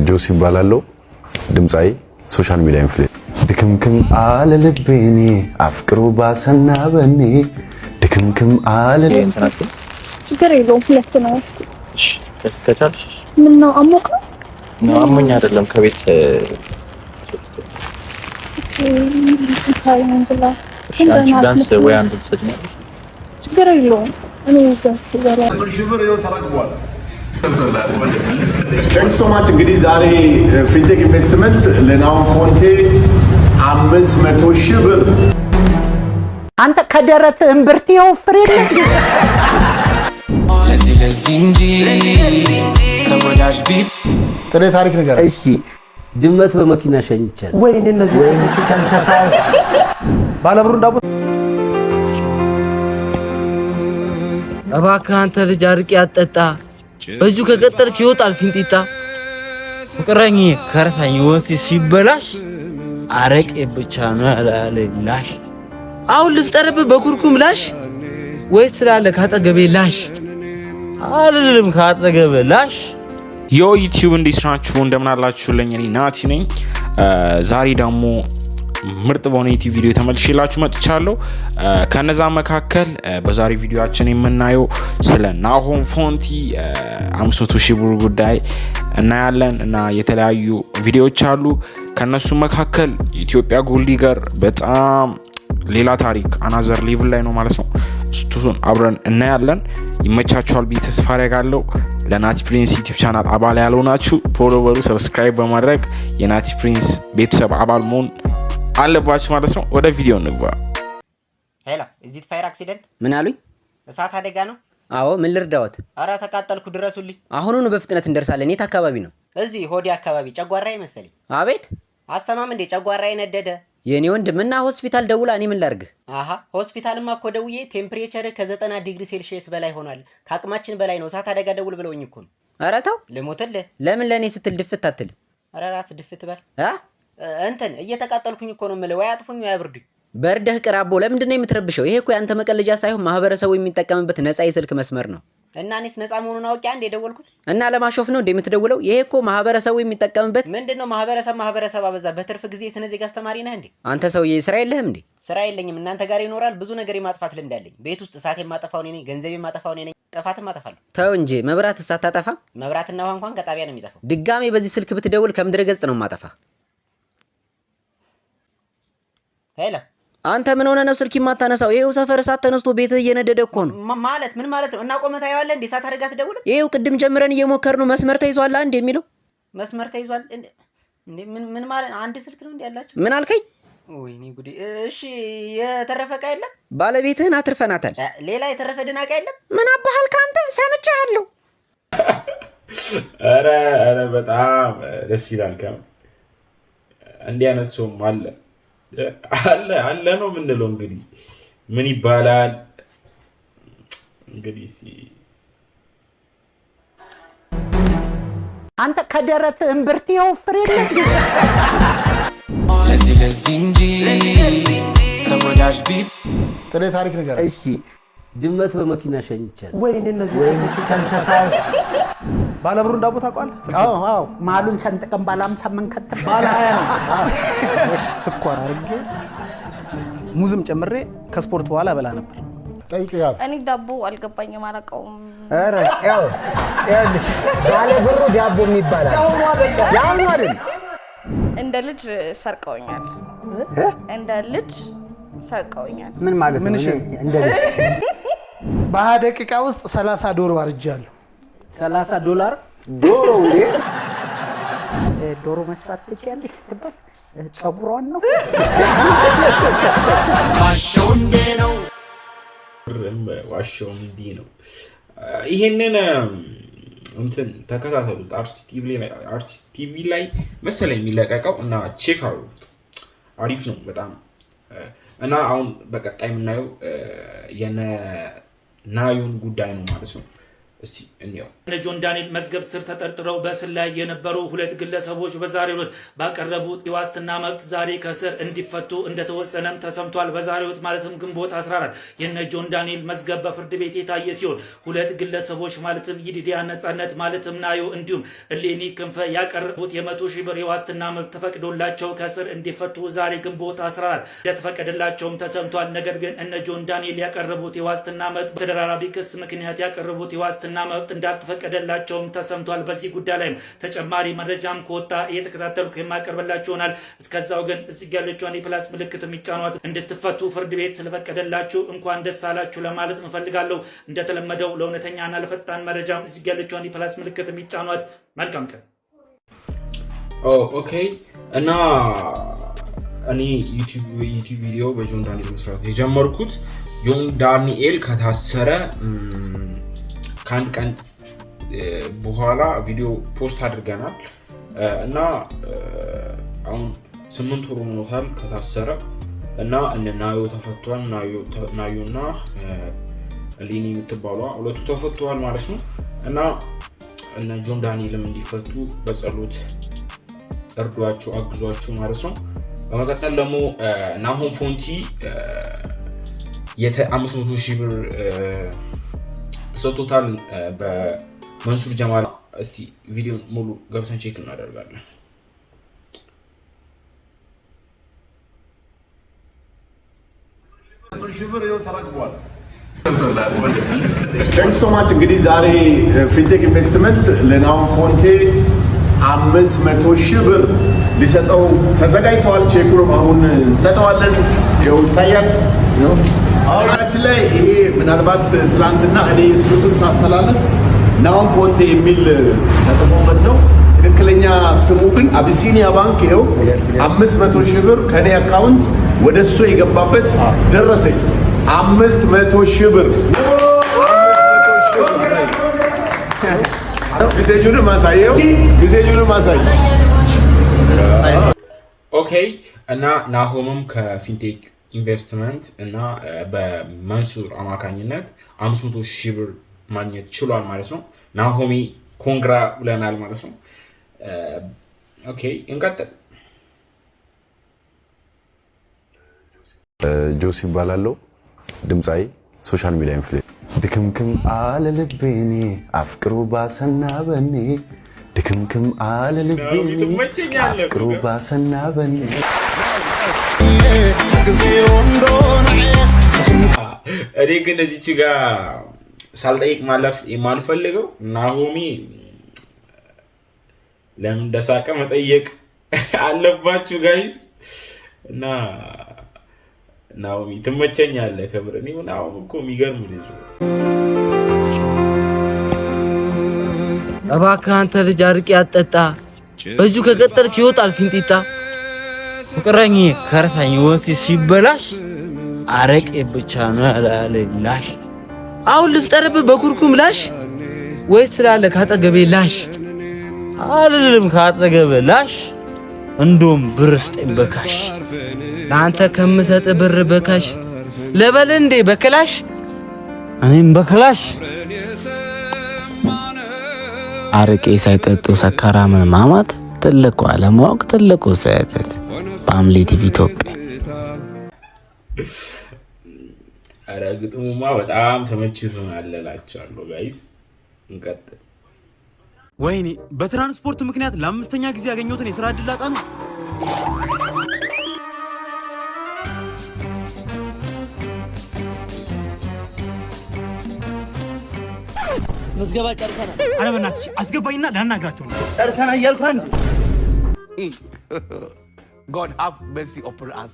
ጆሲ ይባላል ድምጻይ ሶሻል ሚዲያ ኢንፍሉዌንሰር ድክምክም አለ ልቤኔ አፍቅሩ ባሰና በኔ ድክምክም አለ ችግር የለውም ሁለት ነው እሺ ከቻልሽ ምን ነው አሞቀ ነው አሞኝ አይደለም ከቤት አንቺ ዳንስ ወይ አንዱ ሰጅነሽ ችግር የለውም እኔ እዛው ጋር ሽብር ይኸው ተረክቧል Thanks so much እንግዲህ ዛሬ ፊንቴክ ኢንቨስትመንት ለናውን ፎንቴ 500 ሺህ ብር አንተ ከደረት እምብርት ይወፍር የለ ለዚህ እንጂ ሰወዳጅ ቢብ ጥሬ ታሪክ ነገር እሺ ድመት በመኪና ሸኝቻለሁ ወይ እነዚህ ከንሰሳ ባለብሩ እንዳቦ እባክህ አንተ ልጅ አርቄ አጠጣ በዚሁ ከቀጠልክ ይወጣል ፊንጢጣ ፍቅረኝ ከርሳኝ ወንስ ሲበላሽ አረቄ ብቻ ነው አላለላሽ አሁን ልፍጠርብ በኩርኩም ላሽ ወይስ ትላለህ ካጠገቤ ላሽ አይደለም ካጠገቤ ላሽ ዮ ዩቲዩብ እንዴት ናችሁ እንደምን አላችሁልኝ እኔ ናቲ ነኝ ዛሬ ደግሞ ምርጥ በሆነ ዩቲዩብ ቪዲዮ ተመልሼላችሁ መጥቻለሁ ከነዛ መካከል በዛሬ ቪዲዮአችን የምናየው ስለ ናሆም ፎንቲ 500 ሺህ ብር ጉዳይ እናያለን እና የተለያዩ ቪዲዮዎች አሉ ከነሱ መካከል ኢትዮጵያ ጎልድ ዲገር በጣም ሌላ ታሪክ አናዘር ሌቭል ላይ ነው ማለት ነው እሱን አብረን እናያለን ይመቻችኋል ብዬ ተስፋ አደርጋለሁ ለናቲ ፕሪንስ ዩቲዩብ ቻናል አባል ያልሆናችሁ ፎሎ በሉ ሰብስክራይብ በማድረግ የናቲ ፕሪንስ ቤተሰብ አባል መሆን አለባችሁ ማለት ነው ወደ ቪዲዮ እንግባ ሄሎ እዚህ ፋየር አክሲደንት ምን አሉኝ እሳት አደጋ ነው አዎ ምን ልርዳዎት አራ ተቃጠልኩ ድረሱልኝ አሁኑኑ በፍጥነት እንደርሳለን የት አካባቢ ነው እዚህ ሆዲ አካባቢ ጨጓራዬ መሰለኝ አቤት አሰማም እንደ ጨጓራዬ ነደደ የኔ ወንድምና ሆስፒታል ደውላ እኔ ምን ላርግ አሃ ሆስፒታልማ እኮ ደውዬ ቴምፕሬቸር ከ90 ዲግሪ ሴልሺየስ በላይ ሆኗል ካቅማችን በላይ ነው እሳት አደጋ ደውል ብለውኝ እኮ ነው ኧረ ተው ልሞትልህ ለምን ለኔ ስትል ድፍት አትል ኧረ ራስ ድፍት በል እንትን እየተቃጠልኩኝ እኮ ነው ማለት ወይ አጥፉኝ ወይ አብርዱኝ በርደህ ቅራቦ ለምንድን ነው የምትረብሸው ይሄ እኮ ያንተ መቀለጃ ሳይሆን ማህበረሰቡ የሚጠቀምበት ነፃ የስልክ መስመር ነው እና እኔስ ነፃ መሆኑን አውቄ አንዴ ደወልኩት እና ለማሾፍ ነው እንደምትደውለው ይሄ እኮ ማህበረሰቡ የሚጠቀምበት ምንድነው ማህበረሰብ አበዛ በትርፍ ጊዜ ስነ ዜጋ አስተማሪ ነህ እንዴ አንተ ሰውዬ ስራ የለህም እንዴ ስራ የለኝም እናንተ ጋር ይኖራል ብዙ ነገር የማጥፋት ልምድ አለኝ ቤት ውስጥ እሳት የማጠፋው እኔ ነኝ ገንዘብ የማጠፋው እኔ ነኝ ጥፋትም አጠፋለሁ ተው እንጂ መብራት እሳት ታጠፋ መብራትና ውሃ እንኳን ከጣቢያ ነው የሚጠፋው ድጋሜ በዚህ ስልክ ብትደውል ከምድረ ገጽ ነው ማጠፋ ሄሎ አንተ ምን ሆነ ነው ስልክ የማታነሳው ይሄው ሰፈር እሳት ተነስቶ ቤት እየነደደ እኮ ነው ማለት ምን ማለት ነው እና ቆመታ ያዋለ እንዴ እሳት አደጋ ትደውል ይሄው ቅድም ጀምረን እየሞከርነው መስመር ተይዟል አንዴ የሚለው መስመር ተይዟል እንዴ ምን ማለት አንድ ስልክ ነው እንዴ ያላችሁ ምን አልከኝ ወይኔ ጉዴ እሺ የተረፈ ዕቃ የለም ባለቤትህን አትርፈናታል ሌላ የተረፈ ድናቃ የለም ምን አባሃል ካንተ ሰምቻለሁ ኧረ በጣም ደስ ይላል እንዲህ አይነት ሰው አለ ነው ምንለው እንግዲህ ምን ይባላል እንግዲህ አንተ ከደረት እምብርት ይወፍር የለ ለዚህ እንጂ ሰወዳጅ ቢብ ጥሬ ታሪክ ነገር እሺ ድመት በመኪና ሸኝቻለሁ ወይ እነዚህ ከንሰሳ ባለብሩ እንዳቦ ታውቃለህ አዎ ማሉን ሰንጥቀን ባላም ሳመን ከተፍ ባላ ነው ስኳር አርጌ ሙዝም ጨምሬ ከስፖርት በኋላ በላ ነበር ጠይቀው እኔ ዳቦ አልገባኝም አላውቀውም ኧረ ያው ባለብሩ ዳቦ የሚባላል ያው ነው አይደል እንደ ልጅ ሰርቀውኛል እንደ ልጅ ሰርቀውኛል ምን ማለት ነው እንደ ልጅ በ20 ደቂቃ ውስጥ 30 ዶሮ አርጃለሁ $30 ዶሮ እንዴ ዶሮ መስራት ትችያለሽ ስትባል ጸጉሯን ነው ዋሻው እንዴ ነው ይሄንን እንትን ተከታተሉት አርቲስት ቲቪ ላይ መሰለኝ የሚለቀቀው እና ቼክ አድርጉት አሪፍ ነው በጣም እና አሁን በቀጣይ የምናየው የነ ናዩን ጉዳይ ነው ማለት ነው እስቲ እንየው። ጆን ዳንኤል መዝገብ ስር ተጠርጥረው በእስር ላይ የነበሩ ሁለት ግለሰቦች በዛሬው ዕለት ባቀረቡት የዋስትና መብት ዛሬ ከእስር እንዲፈቱ እንደተወሰነም ተሰምቷል። በዛሬው ዕለት ማለትም ግንቦት 14 የነ ጆን ዳንኤል መዝገብ በፍርድ ቤት የታየ ሲሆን ሁለት ግለሰቦች ማለትም ይዲዲያ ነጻነት ማለትም ናዮ እንዲሁም እሌኒ ክንፈ ያቀረቡት የ100,000 ብር የዋስትና መብት ተፈቅዶላቸው ከእስር እንዲፈቱ ዛሬ ግንቦት 14 እንደተፈቀደላቸውም ተሰምቷል። ነገር ግን እነ ጆን ዳንኤል ያቀረቡት የዋስትና መብት በተደራራቢ ክስ ምክንያት ያቀረቡት የዋስትና መብት እንዳልተፈቀደላቸውም ተሰምቷል። በዚህ ጉዳይ ላይ ተጨማሪ መረጃም ከወጣ እየተከታተልኩ የማቀርብላችሁ ይሆናል። እስከዛው ግን እዚህ ያለችውን የፕላስ ምልክት የሚጫኗት እንድትፈቱ ፍርድ ቤት ስለፈቀደላችሁ እንኳን ደስ አላችሁ ለማለት እንፈልጋለሁ። እንደተለመደው ለእውነተኛና ለፈጣን መረጃም እዚህ ያለችውን የፕላስ ምልክት የሚጫኗት። መልካም ቀን። ኦኬ እና እኔ ዩቲዩብ ቪዲዮ በጆን ዳንኤል መስራት የጀመርኩት ጆን ዳንኤል ከታሰረ ከአንድ ቀን በኋላ ቪዲዮ ፖስት አድርገናል እና አሁን 8 ወር ሆኖታል ከታሰረ እና እነ ናዮ ተፈቷል። ናዮና ሊኒ የምትባሏ ሁለቱ ተፈቷል ማለት ነው እና እነ ጆን ዳንኤልም እንዲፈቱ በጸሎት እርዷቸው፣ አግዟቸው ማለት ነው። በመቀጠል ደግሞ ናሆም ፎንቲ የ500,000 ብር ተሰጥቶታል በመንሱር ጀማል። እስቲ ቪዲዮን ሙሉ ገብተን ቼክ እናደርጋለን። ተረክቧል። ቴንክ ሶ ማች። እንግዲህ ዛሬ ፊንቴክ ኢንቨስትመንት ለናሆም ፎንቴ 500,000 ብር ሊሰጠው ተዘጋጅተዋል። ቼኩንም አሁን እንሰጠዋለን። ይኸው ይታያል። አሁናችን ላይ ይሄ ምናልባት ትላንትና እኔ እሱ ስም ሳስተላልፍ ናሆም ፎንቴ የሚል ተጽፎበት ነው። ትክክለኛ ስሙ ግን አቢሲኒያ ባንክ ይኸው 500,000 ብር ከኔ አካውንት ወደ እሱ የገባበት ደረሰኝ 500,000 ብር። ጊዜጁንም አሳየው፣ ጊዜጁንም አሳየው። ኦኬ እና ናሆምም ከፊንቴክ ኢንቨስትመንት እና በመንሱር አማካኝነት 500,000 ብር ማግኘት ችሏል ማለት ነው። ናሆሚ ኮንግራ ብለናል ማለት ነው። ኦኬ እንቀጥል። ጆሲ ይባላለው፣ ድምጻዊ፣ ሶሻል ሚዲያ ኢንፍሉዌንሰር። ድክምክም አለ ልቤኔ አፍቅሩ ባሰና በኔ፣ ድክምክም አለ ልቤኔ አፍቅሩ ባሰና በኔ። እኔ ግን እዚች ጋር ሳልጠይቅ ማለፍ የማልፈልገው ናሆሚ ለምን እንደሳቀ መጠየቅ አለባችሁ ጋይስ። እና ናሆሚ ትመቸኛለህ ከምር። እኔ ናሆም እኮ የሚገርም ልጅ ነው። እባክህ አንተ ልጅ አርቄ አጠጣ፣ በዚሁ ከቀጠልክ ይወጣል ፊንጢጣ። ፍቅረኝ ከረሳኝ ወንሲ ሲበላሽ አረቄ ብቻ ነው ያላለኝ ላሽ። አሁን ልፍጠርብህ በኩርኩም ላሽ ወይስ ትላለህ ካጠገቤ ላሽ? አይደለም ካጠገቤ ላሽ፣ እንደውም ብር ስጠኝ በካሽ። ለአንተ ከምሰጥ ብር በካሽ ለበል እንዴ በክላሽ፣ እኔም በክላሽ። አረቄ ሳይጠጡ ሰካራምን ማማት ትልቁ አለማወቅ ትልቁ ስህተት። በአምሌ ቲቪ ኢትዮጵያ። ኧረ ግጥሙማ በጣም ተመችቶናል እላችኋለሁ ጋይስ። እንቀጥል። ወይኔ በትራንስፖርት ምክንያት ለአምስተኛ ጊዜ ያገኘሁትን የሥራ ዕድል ላጣ ነው። መዝገባ ጨርሰናል። ኧረ በእናትሽ አስገባኝና ላናግራቸው ነው። ጨርሰናል እያልኩ አንድ God have mercy upon us.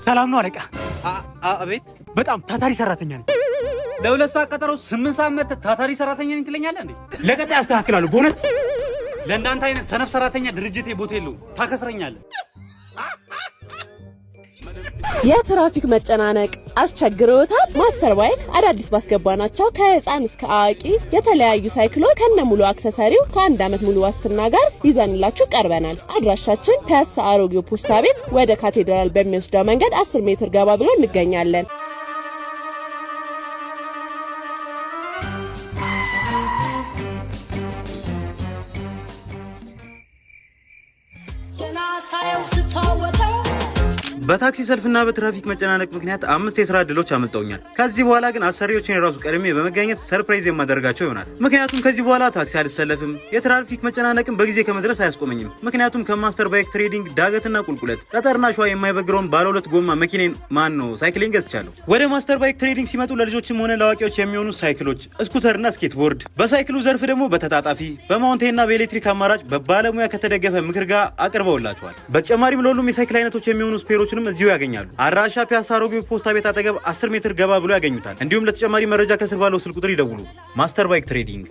ሰላም ነው አለቃ? አቤት። በጣም ታታሪ ሰራተኛ ነኝ። ለ2 ሰዓት ቀጠሮ 8 ሰዓት መጥተህ ታታሪ ሰራተኛ ነኝ ትለኛለህ እንዴ? ለቀጣይ አስተካክላለሁ። በእውነት ለእንዳንተ አይነት ሰነፍ ሰራተኛ ድርጅቴ ቦታ የለውም። ታከስረኛለህ። የትራፊክ መጨናነቅ አስቸግሮታል? ማስተር ባይክ አዳዲስ ባስገባናቸው ከህፃን እስከ አዋቂ የተለያዩ ሳይክሎች ከነሙሉ አክሰሰሪው ከ1 ዓመት ሙሉ ዋስትና ጋር ይዘንላችሁ ቀርበናል። አድራሻችን ፒያሳ አሮጌው ፖስታ ቤት ወደ ካቴድራል በሚወስደው መንገድ 10 ሜትር ገባ ብሎ እንገኛለን። በታክሲ ሰልፍና በትራፊክ መጨናነቅ ምክንያት 5 የሥራ ዕድሎች አመልጠውኛል። ከዚህ በኋላ ግን አሰሪዎችን የራሱ ቀድሜ በመገኘት ሰርፕራይዝ የማደርጋቸው ይሆናል። ምክንያቱም ከዚህ በኋላ ታክሲ አልሰለፍም፣ የትራፊክ መጨናነቅን በጊዜ ከመድረስ አያስቆመኝም። ምክንያቱም ከማስተር ባይክ ትሬዲንግ ዳገትና ቁልቁለት ጠጠርና ሸዋ የማይበግረውን ባለ 2 ጎማ መኪናን ሳይክሊንግ ገዝቻለሁ። ወደ ማስተር ባይክ ትሬዲንግ ሲመጡ ለልጆችም ሆነ ለአዋቂዎች የሚሆኑ ሳይክሎች፣ ስኩተርና ስኬትቦርድ፣ በሳይክሉ ዘርፍ ደግሞ በተጣጣፊ በማውንቴንና በኤሌክትሪክ አማራጭ በባለሙያ ከተደገፈ ምክር ጋር አቅርበውላቸዋል። በተጨማሪም ለሁሉም የሳይክል አይነቶች የሚሆኑ ስፔሮች እዚሁ ያገኛሉ። አድራሻ ፒያሳ አሮጌው ፖስታ ቤት አጠገብ 10 ሜትር ገባ ብሎ ያገኙታል። እንዲሁም ለተጨማሪ መረጃ ከስር ባለው ስልክ ቁጥር ይደውሉ። ማስተር ባይክ ትሬዲንግ።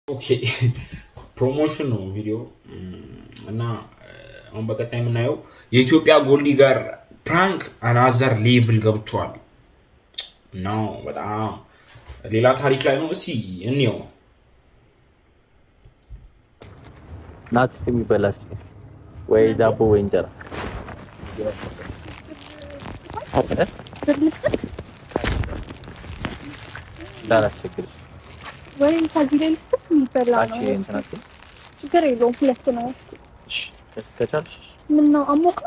ኦኬ ፕሮሞሽን ነው ቪዲዮ እና አሁን በቀጣይ የምናየው የኢትዮጵያ ጎልድ ዲገር ፕራንክ አናዘር ሌቭል ገብቷል ነው በጣም ሌላ ታሪክ ላይ ነው። እስቲ እንየው። ናት የሚበላሽ ወይ ዳቦ ወይ እንጀራ እንዳላስቸግርሽ ወይ ከዚህ ላይ ልስጥ የሚበላ ነው። ችግር የለውም። 2 ነው። እሺ ከቻልሽ ምን ነው አሞካ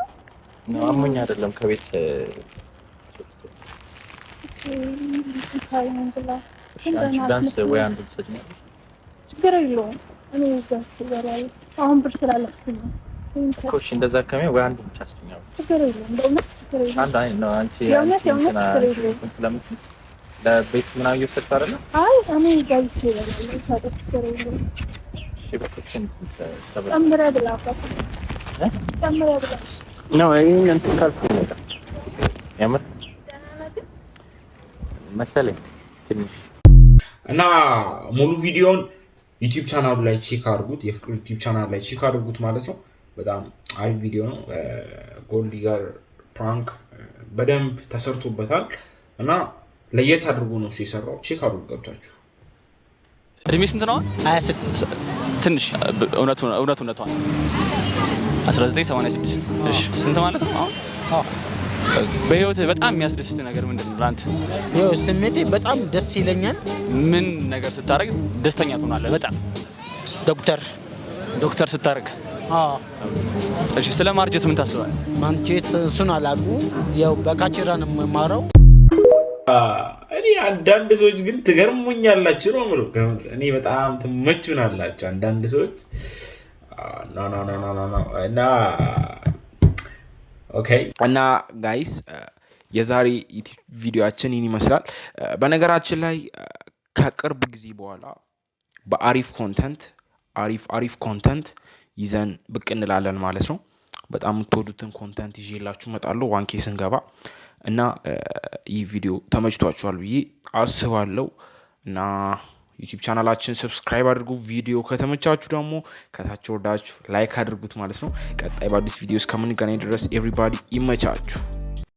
ነው? አሞኝ አይደለም ከቤት ዳንስ ወይ አንዱ ሰጅነው ችግር የለውም። እኔ እዛች እበላለሁ። አሁን ብር ስላላስኩኝ ነው። ኮሽ እንደዛ ከመይ ወይ አንዱ ብቻ አስተኛው። ችግር የለውም። በእውነት ችግር የለውም። አንድ አይ ነው አንቺ የእውነት ለቤት ምናምን እየወሰድሽ አይደለ? አይ እኔ እዛች እበላለሁ። ሳይሆን ችግር የለውም። እሺ በኮችን ጨምረህ ብላ ጨምረህ ብላ ነው ይሄን እንትን ካልኩኝ ነው ያመር መሰለኝ ትንሽ እና ሙሉ ቪዲዮን ዩቲዩብ ቻናሉ ላይ ቼክ አድርጉት። የፍቅር ዩቲዩብ ቻናል ላይ ቼክ አድርጉት ማለት ነው። በጣም አሪፍ ቪዲዮ ነው። ጎልድ ዲገር ፕራንክ በደንብ ተሰርቶበታል እና ለየት አድርጎ ነው የሰራው። ቼክ አድርጉ ገብታችሁ። እድሜ ስንት ነው? 26 ትንሽ እውነቱን 1986 እሺ ስንት ማለት ነው አሁን? አዎ በህይወት በጣም የሚያስደስት ነገር ምንድን ነው ላንተ? ያው ስሜቴ በጣም ደስ ይለኛል። ምን ነገር ስታረግ ደስተኛ ትሆናለህ? በጣም ዶክተር ስታረግ። አዎ እሺ ስለ ማርጀት ምን ታስባለህ? ማርጀት እሱን አላውቅም። ያው በካቼራ ነው የምማረው። እኔ አንዳንድ ሰዎች ግን ትገርሙኛላችሁ ነው የምለው። እኔ በጣም ትመቹናላችሁ አንዳንድ ሰዎች ኖ እና ኦኬ እና ጋይስ የዛሬ ቪዲዮአችን ይህን ይመስላል። በነገራችን ላይ ከቅርብ ጊዜ በኋላ በአሪፍ ኮንተንት ይዘን ብቅ እንላለን ማለት ነው። በጣም የምትወዱትን ኮንተንት ይዤላችሁ እመጣለሁ 1K ስንገባ እና ይህ ቪዲዮ ተመችቷችኋል ብዬ አስባለሁ እና ዩቲዩብ ቻናላችን ሰብስክራይብ አድርጉ። ቪዲዮ ከተመቻችሁ ደግሞ ከታች ወርዳችሁ ላይክ አድርጉት ማለት ነው። ቀጣይ በአዲስ ቪዲዮ እስከምንገናኝ ድረስ ኤቭሪባዲ ይመቻችሁ።